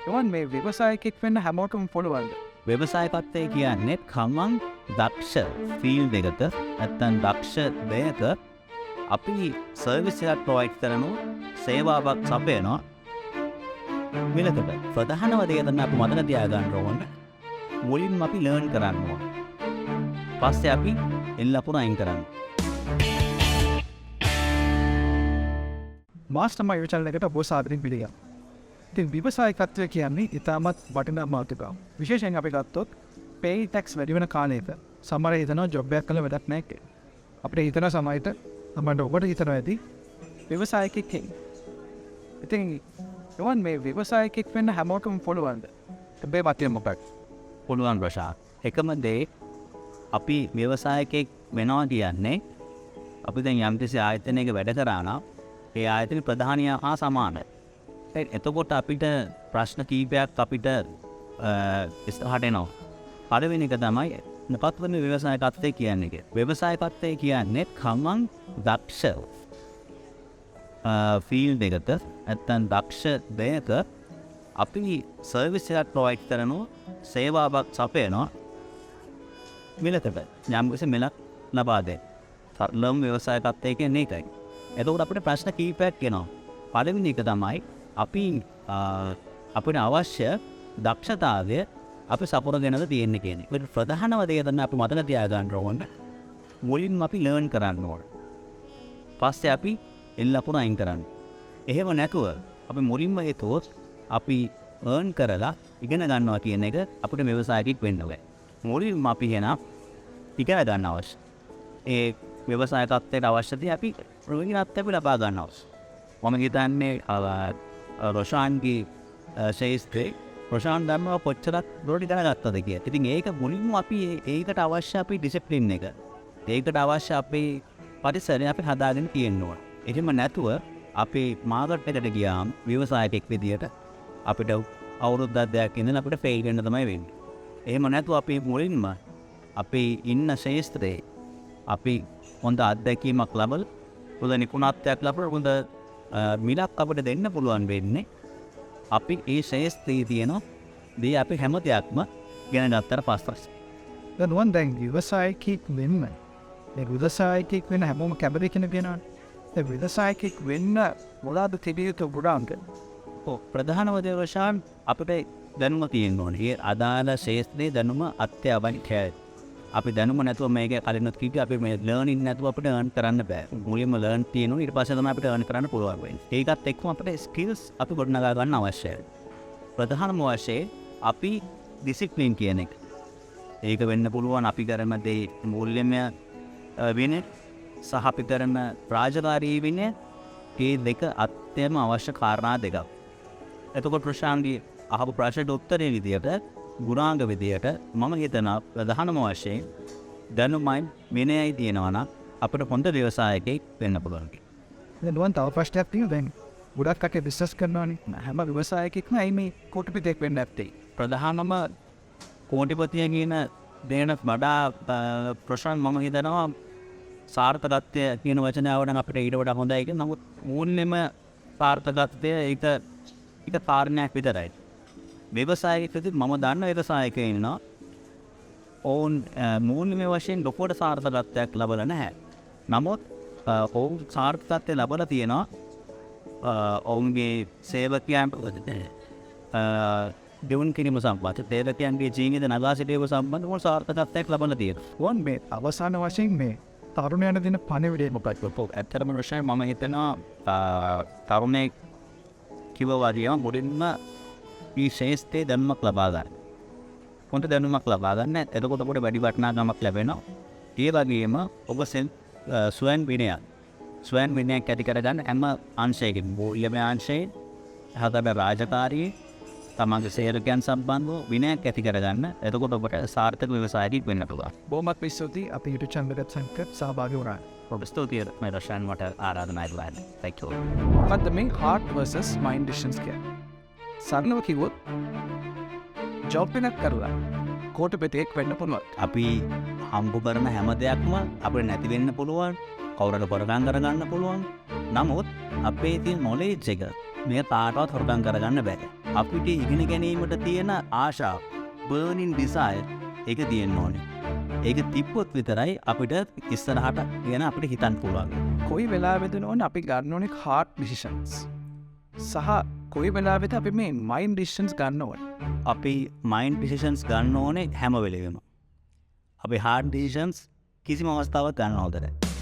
එවන් මේ ව්‍යවසායකෙක් වෙන්න හැමෝටම පුළුවන්ද? ව්‍යවසායකත්වය කියන්නේ කමං දක්ෂ ෆීල්ඩ් එකක නැත්නම් දක්ෂ දෙයක අපි සර්විස් එකක් ප්‍රොවයිඩ් කරනවා, සේවාවක් සපයනවා. මිලකට ප්‍රධානම දේ තමයි අපි මතක තියාගන්න ඕන. මුලින්ම අපි ලර්න් කරන්න ඕන. පස්සේ අපි එල්ලපුර අයින් කරන්න. MasterMind channel එකට ඔබ සාදරයෙන් පිළිගන්නවා. ඉතින් ව්‍යවසායකත්වය කියන්නේ ඉතාමත් වටිනා මාතෘකාවක්. විශේෂයෙන් අපි ගත්තොත් pay tax වැඩි වෙන කාලයක සමහර හිතනවා ජොබ් එකක් කළා වැඩක් නැහැ කියලා. අපිට හිතන සමහරට ඔබට හිතනවා ඇති ව්‍යවසායකෙක් වෙන්න. ඉතින් එවන් මේ ව්‍යවසායකෙක් වෙන්න හැමෝටම පුළුවන්ද? හැබැයි මතිය මොකක්ද? පුළුවන් රොෂාන්. එකම දේ අපි ව්‍යවසායකෙක් වෙනවා කියන්නේ අපි දැන් යම්කිසි ආයතනයක වැඩ කරා නම් ඒ ආයතන ප්‍රධානියා හා සමානයි. එතකොට අපිට ප්‍රශ්න කීපයක් අපිට ඉස්සරහට එනවා. පළවෙනි එක තමයි නපත්වන ව්‍යවසායකත්වය කියන්නේ. ව්‍යවසායකත්වය කියන්නේ කමං දක්ෂ ෆීල්ඩ් එකක නැත්නම් දක්ෂ දෙයක අපි සර්විස් එකක් ප්‍රොවයිඩ් කරනවා, සේවාවක් සපයනවා. මිලකට යම්කිසි මිලක් ලබා දෙන්න. සරලම ව්‍යවසායකත්වය කියන්නේ ඒකයි. එතකොට අපිට ප්‍රශ්න කීපයක් එනවා. පළවෙනි එක තමයි අපිට අවශ්‍ය දක්ෂතාවය අපි සපුරගෙනද තියෙන්නේ කියන්නේ. ඒක ප්‍රධානම දේ තමයි අපි මතක තියාගන්න ඕන. මුලින්ම අපි ලර්න් කරන්න ඕන. පස්සේ අපි එල්ලපුර අයින් කරන්න. එහෙම නැතුව අපි මුලින්ම හිතුවොත් අපි earn කරලා ඉගෙන ගන්නවා කියන එක අපිට ව්‍යවසායකෙක් වෙන්න බෑ. මුලින්ම අපි එන ඉගෙන ගන්න අවශ්‍ය. ඒ ව්‍යවසායකත්වයට අවශ්‍ය දේ අපි ප්‍රවීණත්වය ලබා ගන්න අවශ්‍ය. මම හිතන්නේ රොෂාන්ගේ ශේෂ්ත්‍රේ රොෂාන් ධර්මව කොච්චරක් දුරට දැනගත්තද කියලා. ඉතින් ඒක මුලින්ම අපි ඒකට අවශ්‍ය අපි ඩිසිප්ලින් එක. ඒකට අවශ්‍ය අපේ පරිසරය අපි හදාගෙන තියෙන්න ඕන. එහෙම නැතුව අපි මාකට් එකට ගියාම ව්‍යවසායකෙක් විදියට අපිට අවුරුද්දක් දෙකක් ඉඳන් අපිට ෆේල් වෙන්න තමයි වෙන්නේ. එහෙම නැතුව අපි මුලින්ම අපි ඉන්න ශේෂ්ත්‍රේ අපි හොඳ අත්දැකීමක් ලබලා හොඳ නිපුණත්වයක් ලබලා හොඳ මිලක් අපිට දෙන්න පුළුවන් වෙන්නේ අපි ඒ ශේෂ්ත්‍රයේ තියෙන දේ අපි හැම දෙයක්ම ගෙන ගත්තට පස්සේ. දැන් ව්‍යවසායකෙක් වෙන්න මේ ව්‍යවසායකෙක් වෙන්න හැමෝම කැමති කෙනෙක් වෙනවනේ. ඒ ව්‍යවසායකෙක් වෙන්න මොනවාද තිබිය යුතු ගුණාංග? ප්‍රධානම දේ රොෂාන් අපිට දැනුම තියෙන්න ඕනේ. ඒ අදාළ ශේෂ්ත්‍රයේ දැනුම අත්‍යවශ්‍යයි. අපි දැනුම නැතුව මේක කලින්වත් කිව්වේ අපි මේ ලර්නින් නැතුව අපිට earn කරන්න බෑ. මුලින්ම learn තියෙනවා ඊට පස්සේ තමයි අපිට earn කරන්න පුළුවන් වෙන්නේ. ඒකත් එක්කම අපිට skills අපි ගොඩනගා ගන්න අවශ්‍යයි. ප්‍රධානම වශයෙන් අපි discipline කියන එක. ඒක වෙන්න පුළුවන් අපි කරන දේ මූල්‍යමය වෙන්නේ සහ අපි කරන රාජකාරී වෙන්නේ මේ දෙක අත්‍යවශ්‍යම අවශ්‍ය කාරණා දෙකක්. එතකොට ප්‍රශාන්ති අහපු ප්‍රශ්නට උත්තරේ විදියට ගුණාංග විදියට මම හිතනවා ප්‍රධානම වශයෙන් දැනුමයි විනයයි තියෙනවා නම් අපිට හොඳ ව්‍යවසායකයෙක් වෙන්න පුළුවන්. දැන් තව ප්‍රශ්නයක් තියෙනවා. දැන් ගොඩක් කටේ බිස්නස් කරනවානේ. හැම ව්‍යවසායකෙක්ම ඇයි මේ කෝටිපතියෙක් වෙන්න නැත්තේ? ප්‍රධානම කෝටිපතිය කියන දෙයන වඩා ප්‍රශ්න මම හිතනවා සාර්ථකත්වය කියන වචනය ආවනම් අපිට ඊට වඩා හොඳයි කියලා. නමුත් මූල්‍යම සාර්ථකත්වය ඒක කාරණයක් විතරයි. ව්‍යවසායකයෙක් මම දන්න ව්‍යවසායකයෙක් ඉන්නවා. ඔවුන් මූල්‍යමය වශයෙන් ලොකුවට සාර්ථකත්වයක් ලබලා නැහැ. නමුත් ඔවුන් සාර්ථකත්වය ලබලා තියෙනවා ඔවුන්ගේ සේවකයන් දෙවුන් කිරීම සම්බන්ධ සේවකයන්ගේ ජීවිත නගා සිටීම සම්බන්ධ මොන සාර්ථකත්වයක් ලබලා තියෙනවා. මේ අවසාන වශයෙන් මේ තරුණයන්ට දෙන පණිවිඩය මොකක්ද? ඇත්තටම රොෂාන් මම හිතනවා තරුණයෙක් කිව්වා වගේ මුලින්ම මේ ශේෂ්ත්‍රයේ දැනුමක් ලබා ගන්න. හොඳ දැනුමක් ලබා ගන්න. එතකොට ඔබට වැඩි වටිනාකමක් ලැබෙනවා. ඒ වගේම ඔබ ස්වයං විනයක් ඇති කරගන්න හැම අංශයකින් මූල්‍යමය අංශයෙන් හතර රාජකාරී තමන්ගේ සේවකයන් සම්බන්ධව විනයක් ඇති කරගන්න. එතකොට ඔබට සාර්ථක ව්‍යවසායකයෙක් වෙන්න පුළුවන්. බොහොමත් ස්තුතියි අපේ YouTube channel එකට සහභාගී වුණා. ඔබ ස්තුතියි මම රොෂාන් මට ආරාධනා කළා. Thank you. මොකද්ද මේ heart versus mind decisions කියන්නේ? සරලව කිව්වොත් ජොබ් එකක් කරලා කෝටිපතියෙක් වෙන්න පුළුවන්. අපි හම්බ කරන හැම දෙයක්ම අපිට නැති වෙන්න පුළුවන්. කවුරුහට හොරගම් කරගන්න පුළුවන්. නමුත් අපේ තියෙන knowledge එක මේ කාටවත් හොරගම් කරගන්න බෑ. අපිට ඉගෙන ගැනීමට තියෙන ආශාව බර්නින් ඩිසයර් ඒක තියෙන්න ඕනේ. ඒක තිබ්බොත් විතරයි අපිට ඉස්සරහට ගැන අපිට හිතන්න පුළුවන්. කොයි වෙලාවෙද ඕන අපි ගන්න ඕනේ hard decisions. සහ කොයි වෙලාවෙද අපි මේ mind decisions ගන්න ඕනේ. අපි මයින්ඩ් ඩිසිෂන්ස් ගන්න ඕනේ හැම වෙලෙම. අපි හાર્ඩ් ඩිසිෂන්ස් කිසිම අවස්ථාවක් ගන්න හොඳ නැහැ.